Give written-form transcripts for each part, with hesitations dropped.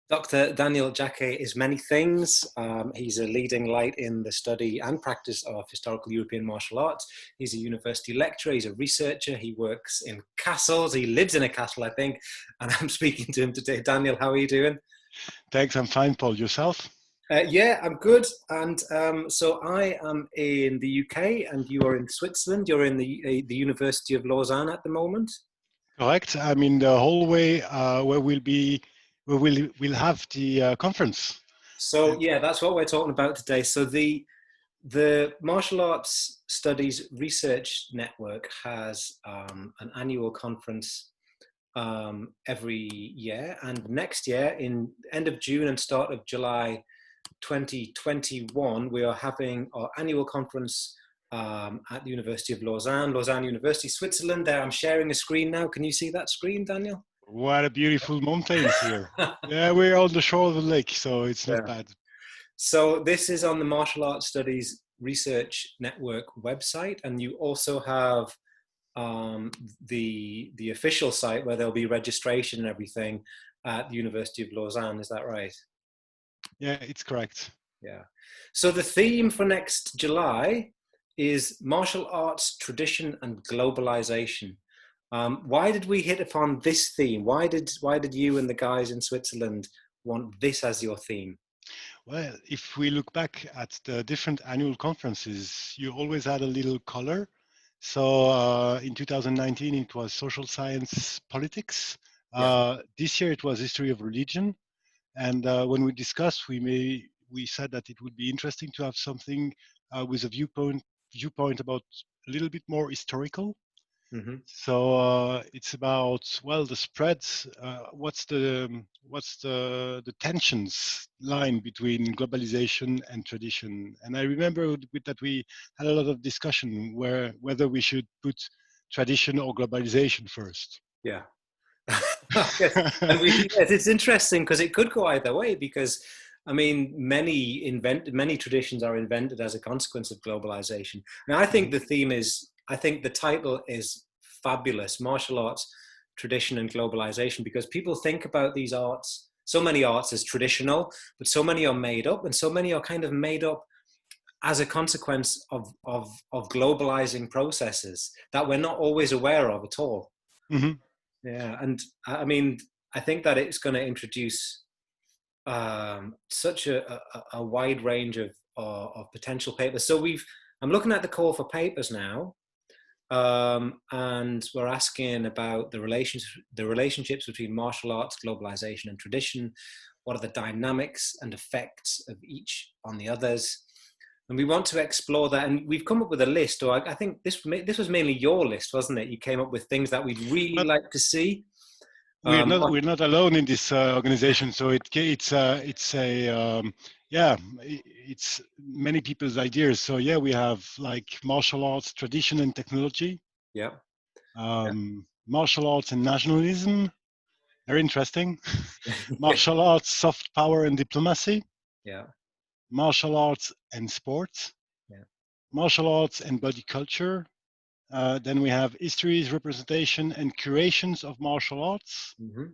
Dr. Daniel Jaquet is many things. He's a leading light in the study and practice of historical European martial arts. He's a university lecturer, he's a researcher, he works in castles, he lives in a castle, I think, and I'm speaking to him today. Daniel, how are you doing? Thanks, I'm fine, Paul. Yourself? Yeah, I'm good. And so I am in the UK and you are in Switzerland. You're in the University of Lausanne at the moment. Correct. I'm in the hallway where we'll have the conference. So yeah, that's what we're talking about today. So the Martial Arts Studies Research Network has an annual conference every year, and next year, in end of June and start of July 2021, we are having our annual conference at the University of Lausanne, Lausanne University, Switzerland. There, I'm sharing a screen now. Can you see that screen, Daniel? What a beautiful mountains here. Yeah, we're on the shore of the lake, so it's not Yeah. bad. So this is on the Martial Arts Studies Research Network website, and you also have the official site where there'll be registration and everything at the University of Lausanne. Is that right? Yeah, it's correct. Yeah. So the theme for next July is martial arts, tradition, and globalization. Why did we hit upon this theme? Why did you and the guys in Switzerland want this as your theme? Well, if we look back at the different annual conferences, you always had a little color. So in 2019, it was social science politics. Yeah. This year, it was history of religion. And when we discussed, we said that it would be interesting to have something with a viewpoint about a little bit more historical. Mm-hmm. So it's about the spreads. What's the tensions line between globalization and tradition? And I remember that we had a lot of discussion whether we should put tradition or globalization first. Yeah. Yes. And yes, it's interesting because it could go either way because I mean many traditions are invented as a consequence of globalization. And I think the title is fabulous, martial arts, tradition and globalization, because people think about these arts, so many arts as traditional, but so many are made up and so many are kind of made up as a consequence of globalizing processes that we're not always aware of at all. Mhm. Yeah, and I mean, I think that it's going to introduce such a wide range of potential papers. So I'm looking at the call for papers now, and we're asking about the relationships between martial arts, globalization, and tradition. What are the dynamics and effects of each on the others? And we want to explore that, and we've come up with a list. Or I think this was mainly your list, wasn't it? You came up with things that we'd really But like to see. we're not alone in this organization. So it's a it's many people's ideas. So yeah, we have like martial arts, tradition and technology, Yeah, martial arts and nationalism. Very interesting. yeah, Martial arts, soft power and diplomacy. yeah, Martial arts and sports. yeah. Martial arts and body culture. Then we have histories, representation, and curations of martial arts. Mm-hmm.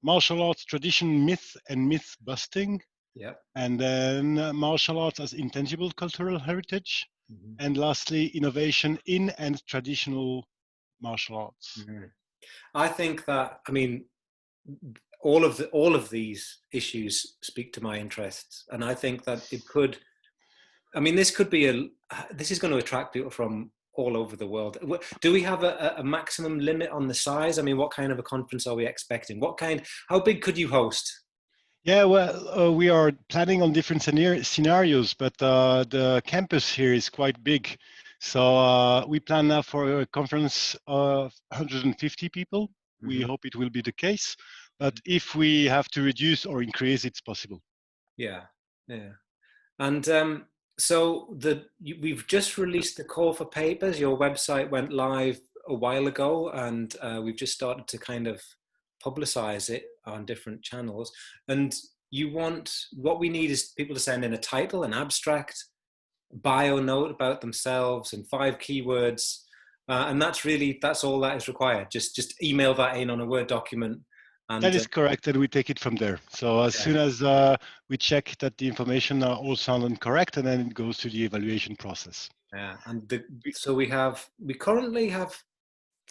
Martial arts tradition, myth, and myth busting. Yeah. And then martial arts as intangible cultural heritage. Mm-hmm. And lastly, innovation in and traditional martial arts. Mm-hmm. I think that I mean all of these issues speak to my interests, and I think that it could. I mean, this is going to attract people from all over the world. Do we have a maximum limit on the size? I mean, what kind of a conference are we expecting? How big could you host? Yeah, well, we are planning on different scenarios, but the campus here is quite big. So we plan now for a conference of 150 people. We Mm-hmm. hope it will be the case. But if we have to reduce or increase, it's possible. Yeah, yeah. And we've just released the call for papers. Your website went live a while ago, and we've just started to kind of publicize it on different channels. And what we need is people to send in a title, an abstract, bio note about themselves, and 5 keywords. And that's all that is required. Just email that in on a Word document, And That is correct, and we take it from there. So as yeah, soon as we check that the information are all sound and correct, and then it goes to the evaluation process. yeah, and so we currently have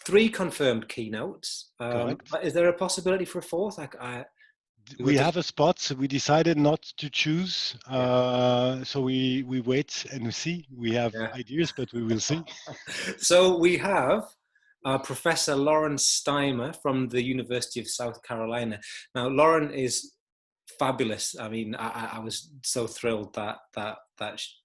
3 confirmed keynotes. Correct. Is there a possibility for a fourth? We were We just have a spot, so we decided not to choose. yeah, So we wait and we see. We have yeah. ideas, but we will see. So we have Professor Lauren Steimer from the University of South Carolina. Now, Lauren is fabulous. I mean, I was so thrilled that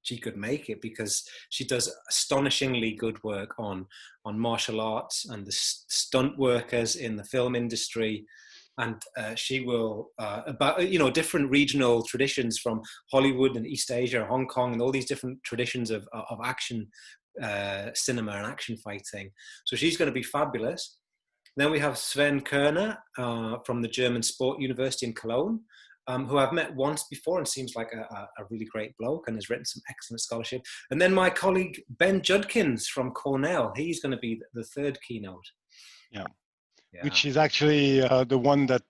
she could make it, because she does astonishingly good work on martial arts and the stunt workers in the film industry. And she will about different regional traditions from Hollywood and East Asia, Hong Kong, and all these different traditions of action cinema and action fighting. So she's going to be fabulous. Then we have Sven Kerner from the German Sport University in Cologne, who I've met once before and seems like a really great bloke and has written some excellent scholarship. And then my colleague Ben Judkins from Cornell, he's going to be the third keynote. Yeah. Yeah. Which is actually the one that,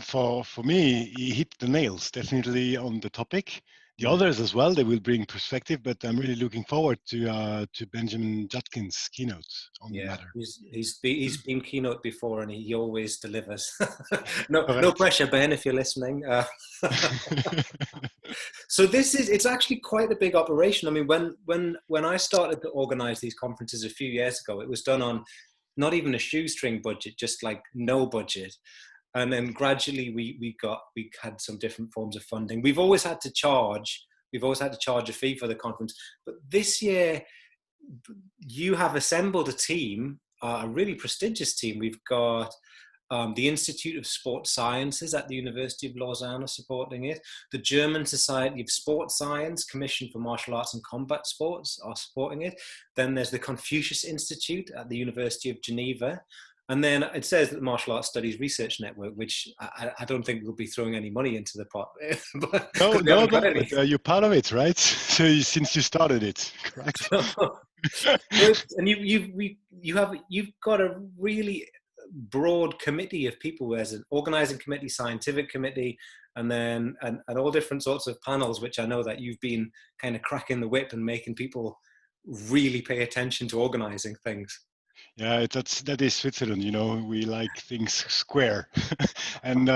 for me, he hit the nails definitely on the topic. The others as well, they will bring perspective, but I'm really looking forward to Benjamin Judkins' keynote on the Yeah, matter. he's been keynote before, and he always delivers. No Correct. pressure, Ben, if you're listening. So it's actually quite a big operation. I mean, when I started to organize these conferences a few years ago, it was done on not even a shoestring budget, just like no budget. And then gradually we had some different forms of funding. We've always had to charge a fee for the conference, but this year you have assembled a team, a really prestigious team. We've got the Institute of Sports Sciences at the University of Lausanne are supporting it. The German Society of Sports Science, Commission for Martial Arts and Combat Sports, are supporting it. Then there's the Confucius Institute at the University of Geneva. And then it says that the Martial Arts Studies Research Network, which I don't think will be throwing any money into the pot. But, No, we no, haven't no, got any. but you're part of it, right? So since you started it, correct? And you've got a really broad committee of people. There's an organizing committee, scientific committee, and then and all different sorts of panels, which I know that you've been kind of cracking the whip and making people really pay attention to organizing things. Yeah, that is Switzerland. We like things square, and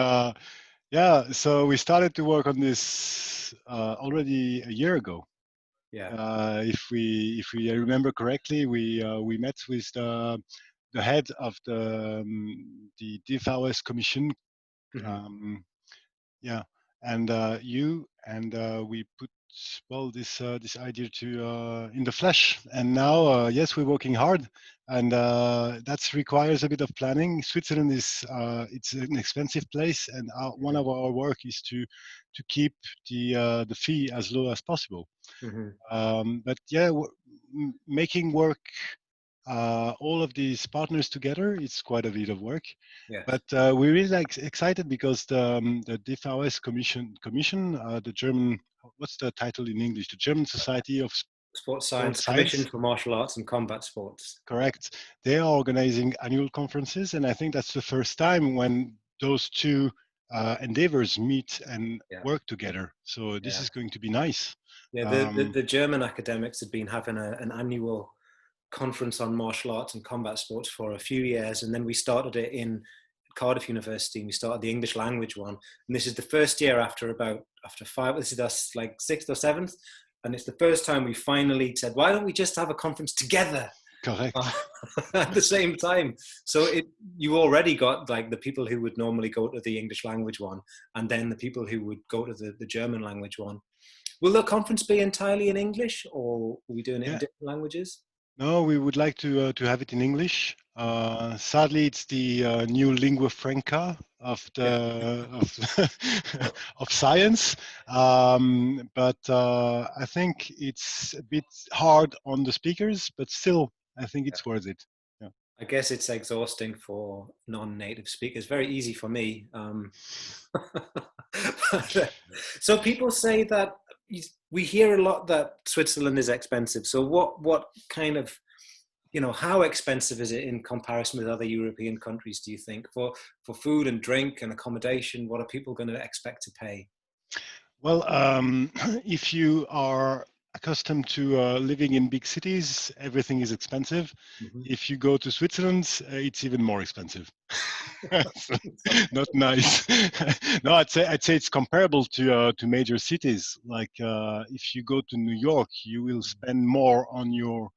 yeah. So we started to work on this already a year ago. Yeah. If we remember correctly, we met with the head of the DVS Commission. Mm-hmm. Yeah, and we put this idea to in the flesh, and now yes, we're working hard, and that requires a bit of planning. Switzerland is it's an expensive place, and one of our work is to keep the fee as low as possible. But yeah, making work all of these partners together, it's quite a bit of work. Yes. But we're really excited because the DVS Commission, the German, what's the title in English? The German Society of Sports Science Sports Commission Science. for Martial Arts and Combat Sports. Correct. They are organizing annual conferences, and I think that's the first time when those two endeavors meet and Yeah. work together. So this Yeah. is going to be nice. Yeah. The German academics have been having an annual conference on martial arts and combat sports for a few years, and then we started it in Cardiff University, and we started the English language one. And this is the first year after 5. This is us like 6th or 7th, and it's the first time we finally said, why don't we just have a conference together? Correct. At the same time. So you already got like the people who would normally go to the English language one, and then the people who would go to the German language one. Will the conference be entirely in English, or are we doing it in different languages? No, we would like to have it in English. Sadly, it's the new lingua franca of Yeah. of science, but I think it's a bit hard on the speakers, but still, I think Yeah. it's worth it. Yeah. I guess it's exhausting for non-native speakers. Very easy for me. So people say that we hear a lot that Switzerland is expensive. So what kind of how expensive is it in comparison with other European countries, do you think, for food and drink and accommodation? What are people going to expect to pay? Well, if you are accustomed to living in big cities, everything is expensive. Hmm. If you go to Switzerland, it's even more expensive. So, not nice. No, I'd say it's comparable to major cities. Like if you go to New York, you will spend more on your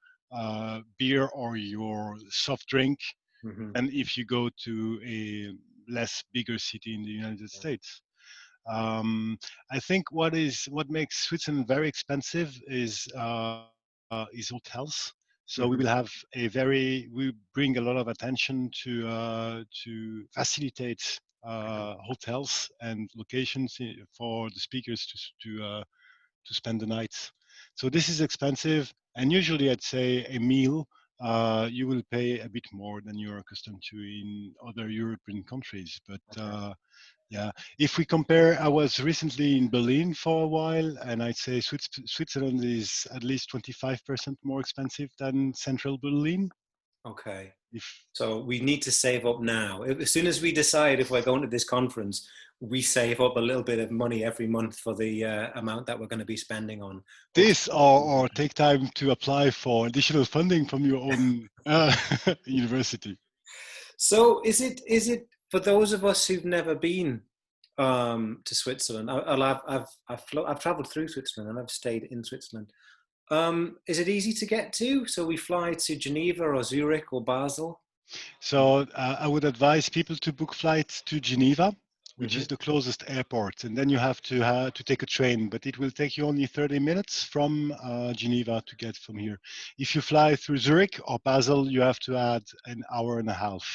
beer or your soft drink Hmm. than if you go to a less bigger city in the United States. Um, I think what makes Switzerland very expensive is hotels. So we Hmm. will have we bring a lot of attention to facilitate hotels and locations for the speakers to spend the night. So this is expensive, and usually I'd say a meal you will pay a bit more than you're accustomed to in other European countries. But Okay. yeah, if we compare, I was recently in Berlin for a while, and I'd say Switzerland is at least 25% more expensive than central Berlin. Okay. If So we need to save up now. As soon as we decide if we're going to this conference, we save up a little bit of money every month for the amount that we're going to be spending on hotels. this, or take time to apply for additional funding from your own university. So is it for those of us who've never been to Switzerland? I've traveled through Switzerland and I've stayed in Switzerland. Is it easy to get to? So we fly to Geneva or Zurich or Basel. So I would advise people to book flights to Geneva, which Hmm. is the closest airport, and then you have to take a train. But it will take you only 30 minutes from Geneva to get from here. If you fly through Zurich or Basel, you have to add an hour and a half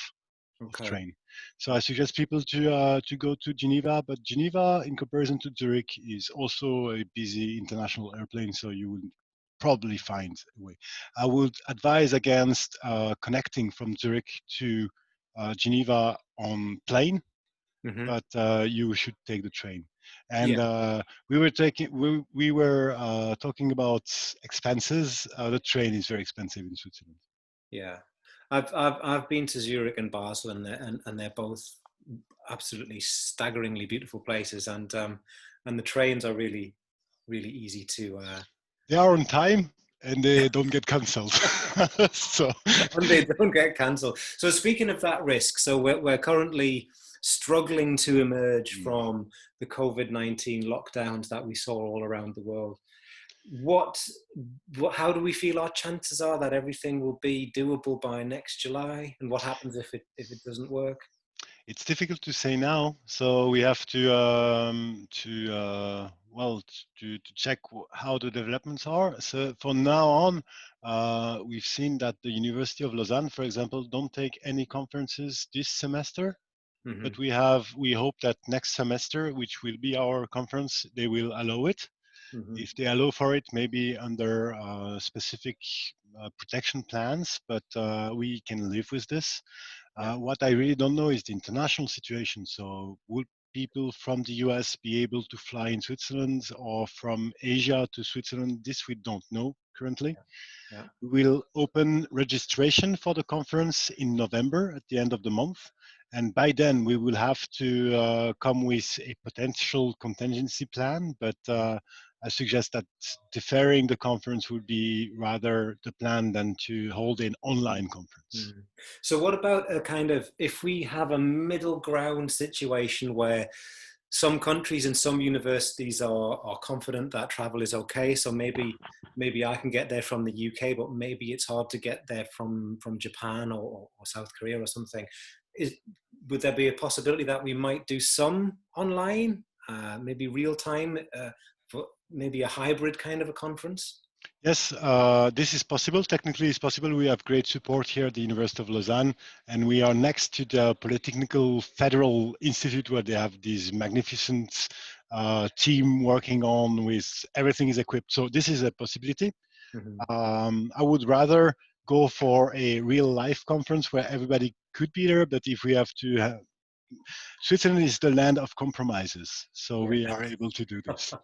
of Okay. train. So I suggest people to go to Geneva, but Geneva, in comparison to Zurich, is also a busy international airplane, so you will probably find a way. I would advise against connecting from Zurich to Geneva on plane, Hmm. but you should take the train. And Yeah. we were talking about expenses. The train is very expensive in Switzerland. Yeah. I've been to Zurich and Basel, and they're both absolutely staggeringly beautiful places, and the trains are really easy to They are on time and they don't get cancelled. So and they don't get cancelled. So speaking of that risk, so we're currently struggling to emerge from the COVID-19 lockdowns that we saw all around the world. What, how do we feel our chances are that everything will be doable by next July? And what happens if it doesn't work? it's difficult to say now. So we have to check how the developments are. So from now on, we've seen that the University of Lausanne, for example, don't take any conferences this semester. Hmm. But we hope that next semester, which will be our conference, they will allow it. Hmm. If they allow for it, maybe under specific protection plans, but we can live with this. Yeah. What I really don't know is the international situation. So, would people from the US be able to fly in Switzerland or from Asia to Switzerland? This we don't know currently. Yeah. We will open registration for the conference in November at the end of the month. And by then, we will have to come with a potential contingency plan. But I suggest that deferring the conference would be rather the plan than to hold an online conference. Mm. So what about a kind of, if we have a middle ground situation where some countries and some universities are confident that travel is okay, so maybe I can get there from the UK, but maybe it's hard to get there from Japan or South Korea or something. Is, would there be a possibility that we might do some online, maybe real time, for maybe a hybrid kind of a conference? Yes, this is possible. Technically, it's possible. We have great support here at the University of Lausanne, and we are next to the Polytechnical Federal Institute, where they have this magnificent team working on with everything is equipped. So this is a possibility. Hmm. I would rather go for a real life conference where everybody could be there, but if we have to Switzerland is the land of compromises, so Yeah. we are able to do this.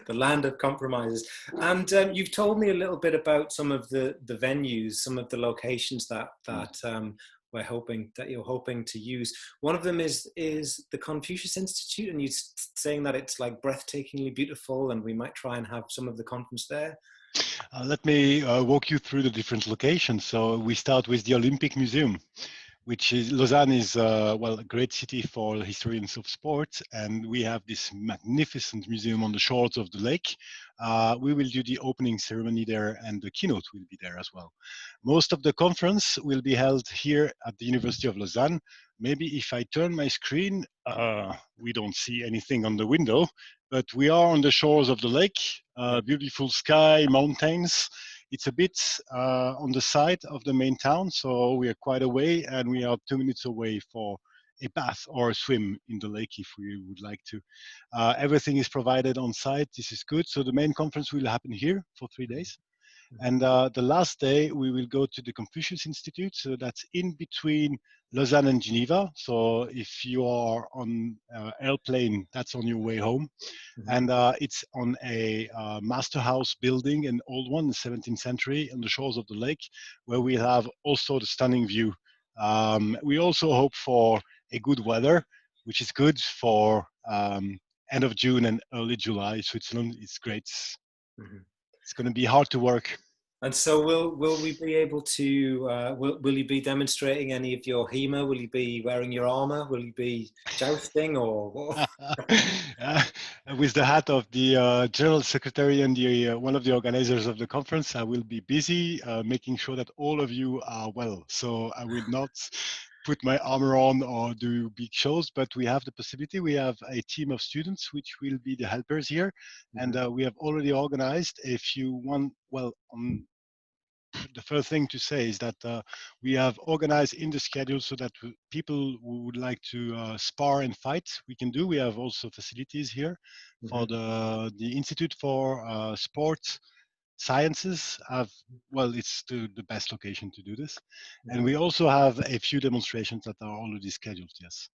The land of compromises. And you've told me a little bit about some of the venues, some of the locations that you're hoping to use. One of them is the Confucius Institute, and you're saying that it's like breathtakingly beautiful, and we might try and have some of the conference there. Let me walk you through the different locations. So we start with the Olympic Museum, which is Lausanne is well, a great city for historians of sports, and we have this magnificent museum on the shores of the lake. We will do the opening ceremony there, and the keynote will be there as well. Most of the conference will be held here at the University of Lausanne. Maybe if I turn my screen, we don't see anything on the window, but we are on the shores of the lake, beautiful sky, mountains. It's a bit on the side of the main town, so we are quite away, and we are 2 minutes away for a bath or a swim in the lake if we would like to. Everything is provided on site. This is good. So the main conference will happen here for 3 days. And the last day, we will go to the Confucius Institute. So that's in between Lausanne and Geneva. So if you are on airplane, that's on your way home. And it's on a master house building, an old one, the 17th century, on the shores of the lake, where we have also the stunning view. We also hope for a good weather, which is good for end of June and early July. Switzerland is great. It's going to be hard to work. And so will we be able to, will you be demonstrating any of your HEMA? Will you be wearing your armor? Will you be jousting or what? With the hat of the General Secretary and the one of the organizers of the conference, I will be busy making sure that all of you are well. So I will not put my armor on or do big shows, but we have the possibility. We have a team of students which will be the helpers here, and we have already organized a few the first thing to say is that we have organized in the schedule so that people who would like to spar and fight, we can do. We have also facilities here for the Institute for Sport Sciences. It's the best location to do this. And we also have a few demonstrations that are already scheduled, yes.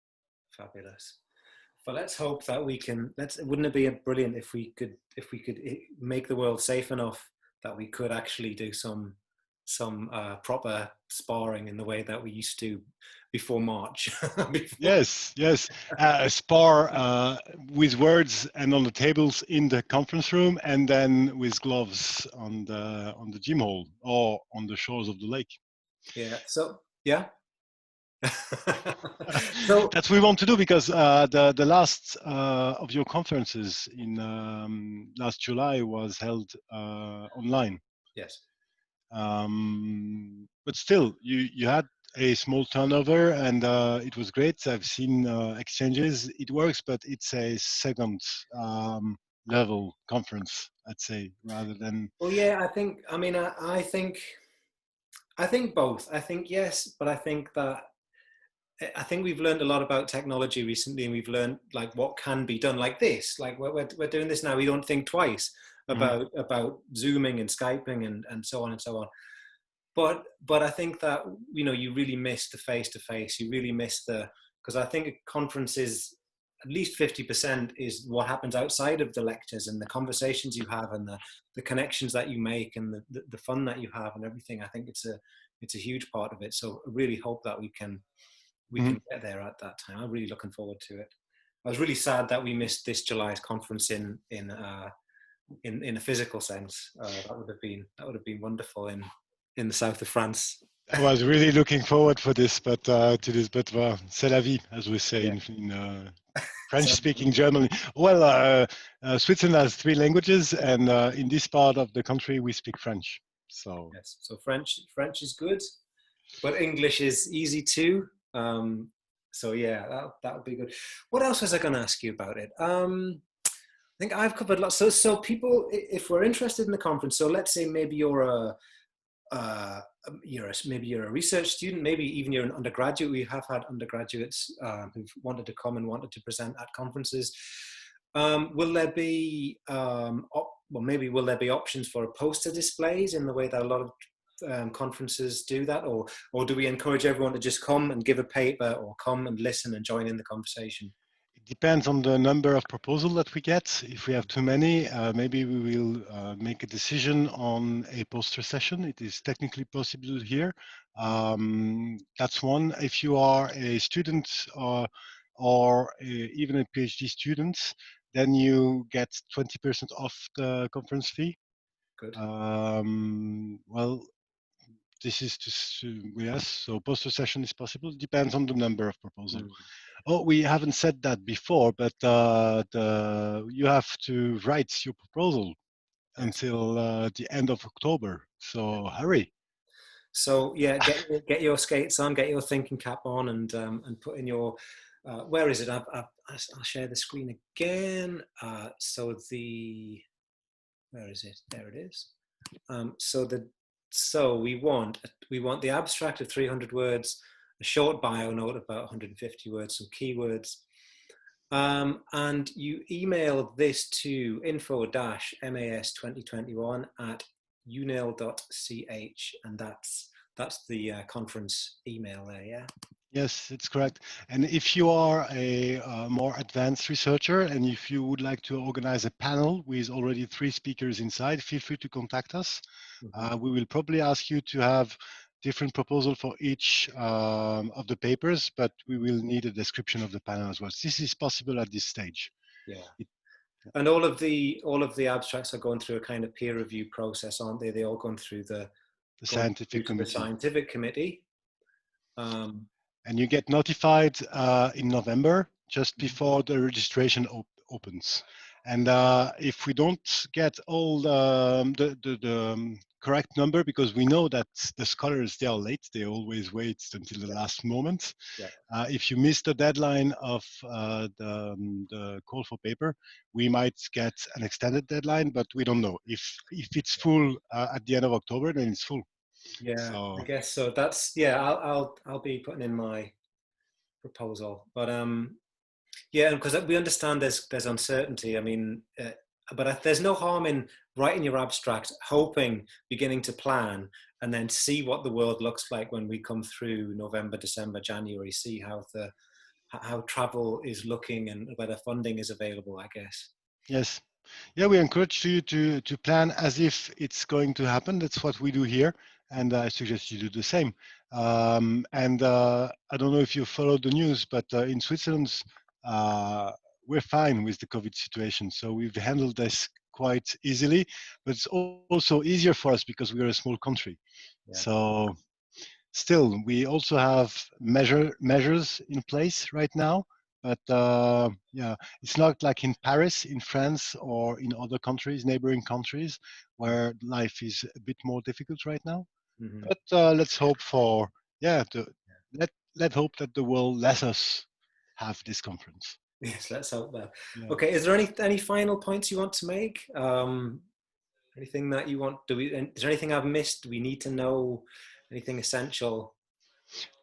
Fabulous. Well, let's hope that we can, wouldn't it be brilliant if we could make the world safe enough that we could actually do some proper sparring in the way that we used to before March. Yes. Spar with words and on the tables in the conference room, and then with gloves on the gym hall or on the shores of the lake. Yeah. So yeah. So that's what we want to do, because the last of your conferences in last July was held online. Yes. But still, you had a small turnover, and it was great. I've seen exchanges. It works, but it's a second level conference, I'd say, rather than. Well, yeah, I think both. I think yes, but I think we've learned a lot about technology recently, and we've learned like what can be done like this. Like we're doing this now. We don't think twice about Zooming and Skyping and so on and so on. But I think that, you really miss the face-to-face. You really miss because I think a conference is at least 50% is what happens outside of the lectures and the conversations you have and the connections that you make and the fun that you have and everything. I think it's a huge part of it. So I really hope that we can get there at that time. I'm really looking forward to it. I was really sad that we missed this July's conference in a physical sense. That would have been wonderful in the south of France. I was really looking forward to this, but c'est la vie, as we say in French-speaking Germany. Well, Switzerland has 3 languages, and in this part of the country, we speak French. So yes, so French is good, but English is easy too. So yeah, that would be good. What else was I going to ask you about it? I think I've covered lots. So people, if we're interested in the conference, so let's say maybe you're a research student, maybe even you're an undergraduate. We have had undergraduates who've wanted to come and wanted to present at conferences. Will there be will there be options for poster displays in the way that a lot of conferences do that, or do we encourage everyone to just come and give a paper, or come and listen and join in the conversation? It depends on the number of proposals that we get. If we have too many, maybe we will make a decision on a poster session. It is technically possible here. That's one. If you are a student or even a PhD student, then you get 20% off the conference fee. Good. Well, this is yes, so poster session is possible. Depends on the number of proposals. Oh, we haven't said that before, but you have to write your proposal until the end of October. So hurry. So yeah, get your skates on, get your thinking cap on, and put in your. Where is it? I'll share the screen again. So where is it? There it is. So we want the abstract of 300 words, a short bio note about 150 words, some keywords, and you email this to info-mas2021@unil.ch, and that's the conference email there. Yeah. Yes, it's correct. And if you are a more advanced researcher and if you would like to organize a panel with already 3 speakers inside, feel free to contact us. We will probably ask you to have different proposal for each of the papers, but we will need a description of the panel as well. This is possible at this stage. Yeah. And all of the abstracts are going through a kind of peer review process, aren't they? They all gone through the scientific committee. The scientific committee. And you get notified in November, just before the registration opens. And if we don't get all the correct number, because we know that the scholars, they are late, they always wait until the last moment. Yeah. If you miss the deadline of the call for paper, we might get an extended deadline, but we don't know. If it's full at the end of October, then it's full. Yeah, so, I guess so. That's I'll be putting in my proposal, but yeah, because we understand there's uncertainty. I mean, but there's no harm in writing your abstract, hoping, beginning to plan, and then see what the world looks like when we come through November, December, January. See how travel is looking and whether funding is available, I guess. Yes. Yeah, we encourage you to plan as if it's going to happen. That's what we do here. And I suggest you do the same. And I don't know if you followed the news, but in Switzerland, we're fine with the COVID situation. So we've handled this quite easily, but it's also easier for us because we are a small country. Yeah. So still, we also have measures in place right now. But yeah, it's not like in Paris, in France, or in other countries, neighboring countries, where life is a bit more difficult right now. But let's hope for let's hope that the world lets us have this conference. Yes, let's hope that. Yeah. Okay, is there any final points you want to make? Anything that you want? Is there anything I've missed? Do we need to know anything essential?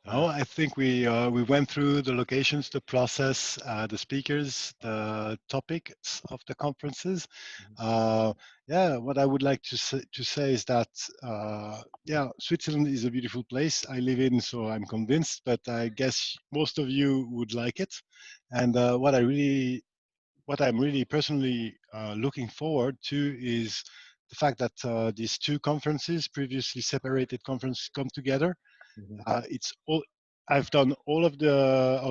No, I think we went through the locations, the process, the speakers, the topics of the conferences. Yeah, what I would like to say is that yeah, Switzerland is a beautiful place. I live in, so I'm convinced. But I guess most of you would like it. And what I'm really personally looking forward to is the fact that these 2 conferences, previously separated conferences, come together. It's all I've done all of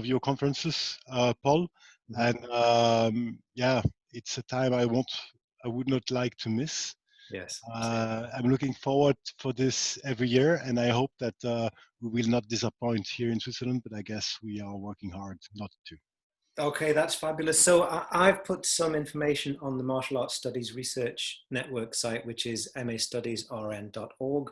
your conferences, Paul, and yeah, it's a time I would not like to miss. Yes. I'm looking forward for this every year, and I hope that we will not disappoint here in Switzerland. But I guess we are working hard not to. Okay, that's fabulous. So I've put some information on the Martial Arts Studies Research Network site, which is mastudiesrn.org.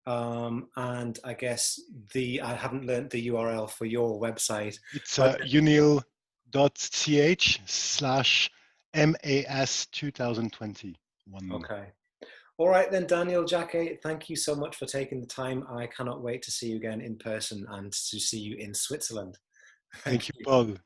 And I guess I haven't learned the URL for your website. It's unil.ch/MAS2021. Okay. All right then, Daniel Jaquet, thank you so much for taking the time. I cannot wait to see you again in person and to see you in Switzerland. Thank you, Paul.